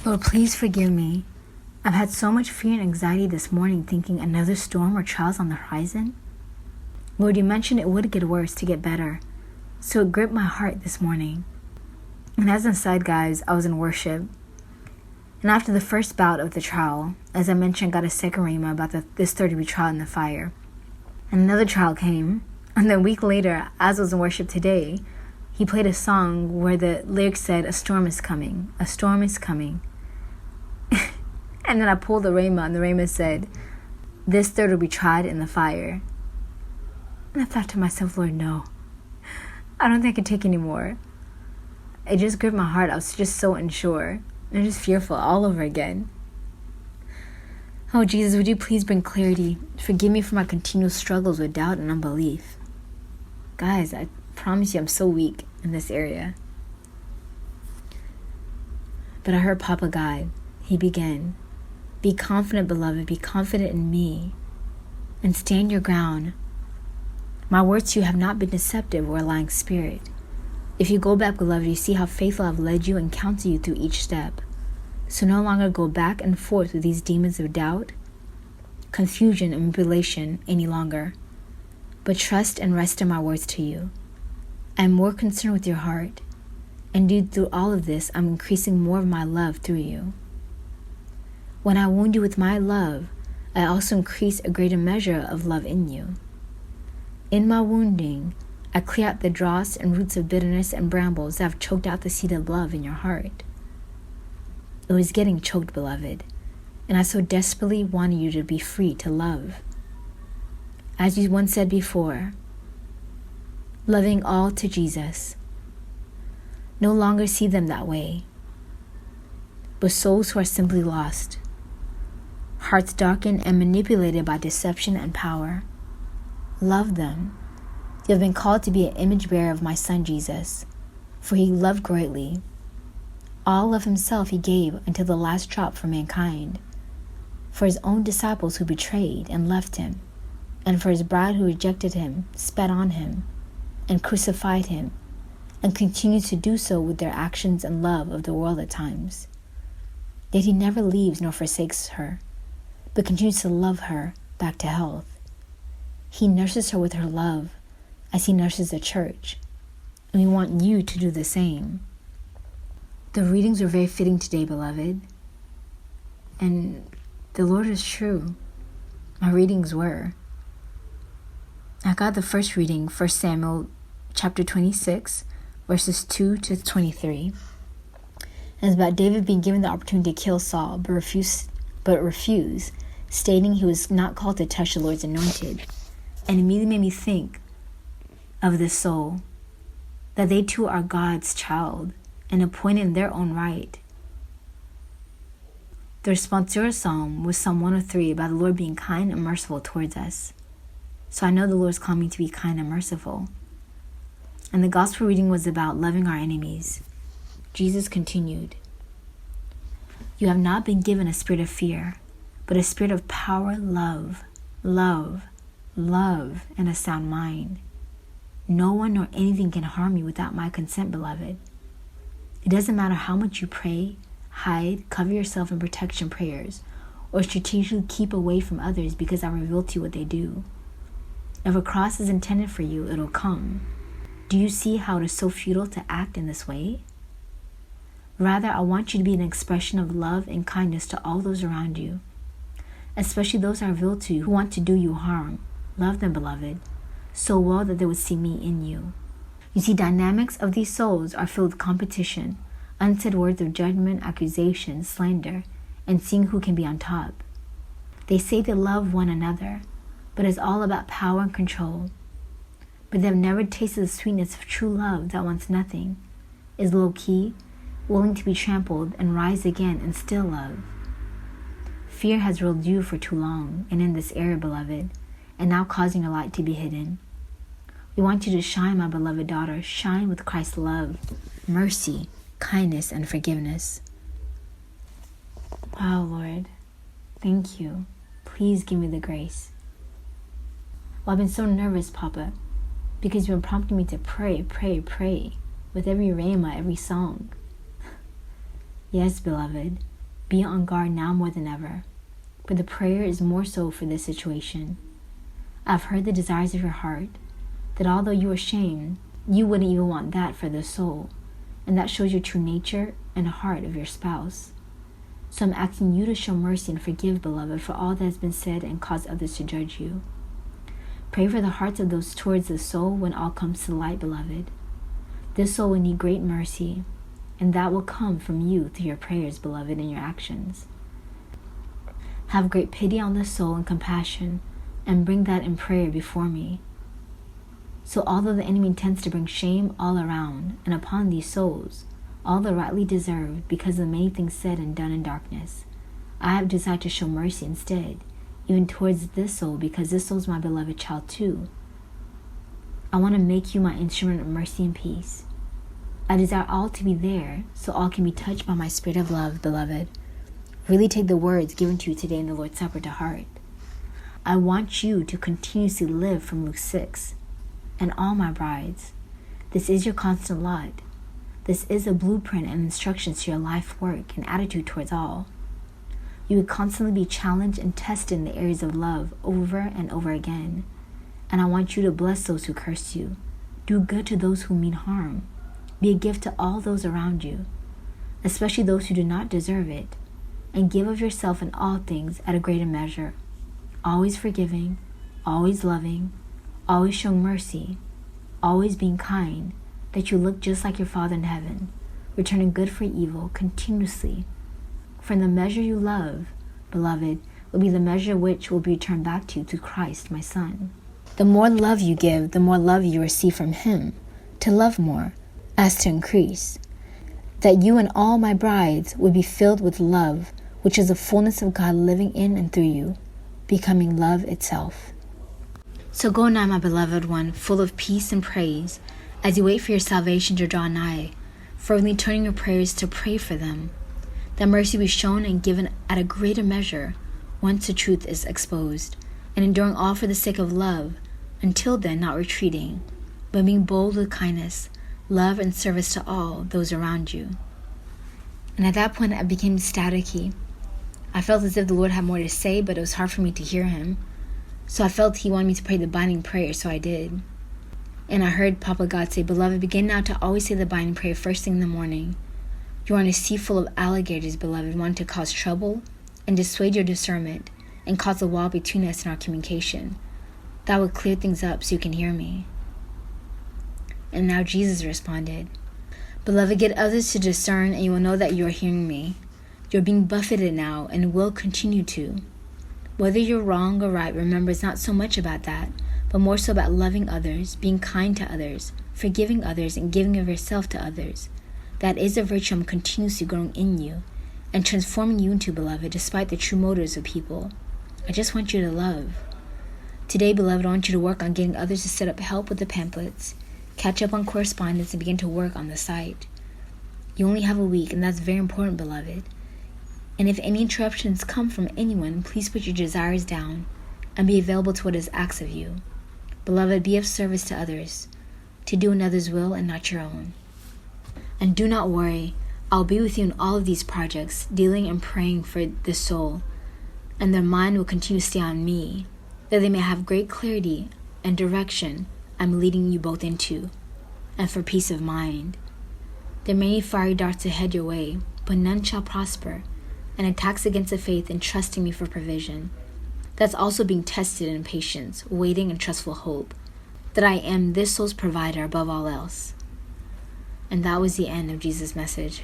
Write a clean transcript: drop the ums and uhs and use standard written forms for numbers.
Lord, please forgive me. I've had so much fear and anxiety this morning thinking another storm or trials on the horizon. Lord, you mentioned it would get worse to get better, so it gripped my heart this morning. And as an aside, guys, I was in worship. And after the first bout of the trial, as I mentioned, got a second rhema about this third to be trial in the fire. And another trial came. And then a week later, as I was in worship today, he played a song where the lyrics said, "A storm is coming, a storm is coming." And then I pulled the rhema, and the rhema said, "This third will be tried in the fire." And I thought to myself, Lord, no. I don't think I can take any more. It just gripped my heart. I was just so unsure and just fearful all over again. Oh, Jesus, would you please bring clarity? Forgive me for my continual struggles with doubt and unbelief. Guys, I promise you I'm so weak in this area. But I heard Papa God. He began, "Be confident, beloved, be confident in me, and stand your ground. My words to you have not been deceptive or a lying spirit. If you go back, beloved, you see how faithful I've led you and counseled you through each step. So no longer go back and forth with these demons of doubt, confusion, and manipulation any longer, but trust and rest in my words to you. I am more concerned with your heart, and through all of this, I'm increasing more of my love through you. When I wound you with my love, I also increase a greater measure of love in you. In my wounding, I clear out the dross and roots of bitterness and brambles that have choked out the seed of love in your heart. It was getting choked, beloved, and I so desperately wanted you to be free to love. As you once said before, loving all to Jesus. No longer see them that way, but souls who are simply lost, hearts darkened and manipulated by deception and power. Love them. You have been called to be an image bearer of my Son Jesus, for he loved greatly. All of himself he gave until the last drop for mankind, for his own disciples who betrayed and left him, and for his bride who rejected him, spat on him, and crucified him, and continues to do so with their actions and love of the world at times. Yet he never leaves nor forsakes her, but continues to love her back to health. He nurses her with her love as he nurses the church, and we want you to do the same. The readings were very fitting today, beloved, and the Lord is true. My readings were. I got the first reading, 1 Samuel chapter 26, verses 2 to 23. And it's about David being given the opportunity to kill Saul, but refused, stating he was not called to touch the Lord's anointed. And immediately made me think of this soul, that they too are God's child and appointed in their own right. The responsorial psalm was Psalm 103 about the Lord being kind and merciful towards us. So I know the Lord's calling me to be kind and merciful. And the gospel reading was about loving our enemies. Jesus continued, "You have not been given a spirit of fear, but a spirit of power, love, and a sound mind. No one nor anything can harm you without my consent, beloved. It doesn't matter how much you pray, hide, cover yourself in protection prayers, or strategically keep away from others because I reveal to you what they do. If a cross is intended for you, it'll come. Do you see how it is so futile to act in this way? Rather, I want you to be an expression of love and kindness to all those around you, especially those I reveal to you who want to do you harm. Love them, beloved, so well that they would see me in you. You see, dynamics of these souls are filled with competition, unsaid words of judgment, accusation, slander, and seeing who can be on top. They say they love one another, but it's all about power and control. But they've never tasted the sweetness of true love that wants nothing, is low-key, willing to be trampled and rise again and still love. Fear has ruled you for too long, and in this area, beloved, and now causing your light to be hidden. We want you to shine, my beloved daughter. Shine with Christ's love, mercy, kindness, and forgiveness." Wow, Lord. Thank you. Please give me the grace. Well, I've been so nervous, Papa, because you've been prompting me to pray with every rhema, every song. Yes, beloved, Be on guard now more than ever, for the prayer is more so for this situation. I've heard the desires of your heart, that although you are ashamed, you wouldn't even want that for the soul, and that shows your true nature and heart of your spouse. So I'm asking you to show mercy and forgive, beloved, for all that has been said and caused others to judge you. Pray for the hearts of those towards the soul when all comes to light, beloved. This soul will need great mercy, and that will come from you through your prayers, beloved, and your actions. Have great pity on the soul and compassion, and bring that in prayer before me. So although the enemy intends to bring shame all around and upon these souls, all the rightly deserved because of the many things said and done in darkness, I have decided to show mercy instead, even towards this soul, because this soul is my beloved child too. I want to make you my instrument of mercy and peace. I desire all to be there, so all can be touched by my spirit of love, beloved. Really take the words given to you today in the Lord's Supper to heart. I want you to continuously live from Luke 6. And all my brides, this is your constant lot. This is a blueprint and instructions to your life work and attitude towards all. You would constantly be challenged and tested in the areas of love over and over again. And I want you to bless those who curse you. Do good to those who mean harm. Be a gift to all those around you, especially those who do not deserve it. And give of yourself in all things at a greater measure. Always forgiving, always loving, always showing mercy, always being kind, that you look just like your Father in heaven, returning good for evil continuously. For in the measure you love, beloved, will be the measure which will be returned back to you through Christ, my Son. The more love you give, the more love you receive from Him, to love more, as to increase. That you and all my brides would be filled with love, which is the fullness of God living in and through you, becoming love itself. So go now, my beloved one, full of peace and praise, as you wait for your salvation to draw nigh, fervently turning your prayers to pray for them, that mercy be shown and given at a greater measure, once the truth is exposed, and enduring all for the sake of love, until then not retreating, but being bold with kindness, love and service to all those around you. And at that point I became staticky. I felt as if the Lord had more to say, but it was hard for me to hear Him. So I felt He wanted me to pray the binding prayer, so I did. And I heard Papa God say, "Beloved, begin now to always say the binding prayer first thing in the morning. You are in a sea full of alligators, beloved, wanting to cause trouble and dissuade your discernment and cause a wall between us and our communication. That would clear things up so you can hear me." And now Jesus responded, "Beloved, get others to discern, and you will know that you are hearing me. You're being buffeted now and will continue to. Whether you're wrong or right, remember it's not so much about that, but more so about loving others, being kind to others, forgiving others, and giving of yourself to others. That is a virtue I'm continuously growing in you and transforming you into, beloved, despite the true motives of people. I just want you to love. Today, beloved, I want you to work on getting others to set up help with the pamphlets, catch up on correspondence, and begin to work on the site. You only have a week, and that's very important, beloved. And if any interruptions come from anyone, please put your desires down and be available to what is asked of you. Beloved, be of service to others, to do another's will and not your own. And do not worry, I'll be with you in all of these projects, dealing and praying for the soul, and their mind will continue to stay on me, that they may have great clarity and direction I'm leading you both into, and for peace of mind. There are many fiery darts ahead your way, but none shall prosper, and attacks against the faith and trusting me for provision. That's also being tested in patience, waiting and trustful hope, that I am this soul's provider above all else." And that was the end of Jesus' message.